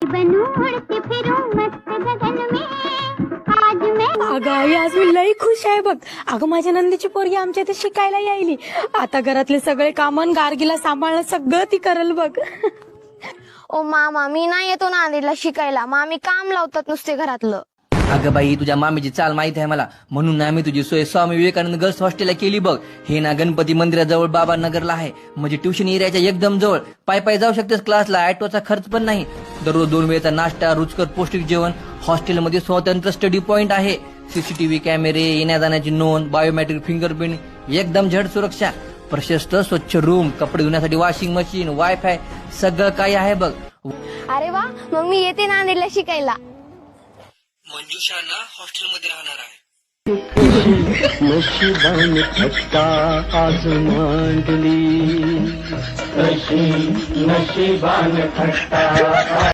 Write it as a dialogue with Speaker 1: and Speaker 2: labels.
Speaker 1: बनूं उड़ती फिरूं मस्त गगन में आज मैं
Speaker 2: अगं आई, आज मी लई खुश आहे बघ. अगं माझ्या नंदीची पोरगी आमच्या इथे शिकायला यायली. आता घरातले सगळे कामं गार्गीला सांभाळणं सगळं ती करल बघ.
Speaker 3: ओ मामा, मी नाही येतो नांदेडला शिकायला. मामी काम लावतात नुसते घरातलं.
Speaker 4: अगं बाई, तुझ्या मामीची चाल माहिती आहे मला, म्हणून आम्ही तुझी सोय स्वामी विवेकानंद गर्ल्स हॉस्टेलला केली बघ. हे ना गणपती मंदिराजवळ बाबा नगरला आहे, म्हणजे ट्युशन एरियाच्या एकदम जवळ. पाय जाऊ शकतेस क्लासला, ऑटोचा खर्च पण नाही. दररोज 2 वेळचा नाश्ता, रुचकर पौष्टिक जेवण. हॉस्टेलमध्ये स्वतंत्र स्टडी पॉइंट आहे. सीसीटीव्ही कॅमेरे, येण्या जाण्याची नोंद, बायोमेट्रिक फिंगरप्रिंट, एकदम झड सुरक्षा. प्रशस्त स्वच्छ रूम, कपडे धुण्यासाठी वॉशिंग मशीन, वायफाय, सगळं काही आहे बघ.
Speaker 3: अरे वा, मग मी येते नांदेडला शिकायला.
Speaker 4: मंजुषा ना हॉस्टेलमध्ये राहणार आहे.
Speaker 5: नशिबाने फटका आज मांडली, नशिबाने फटका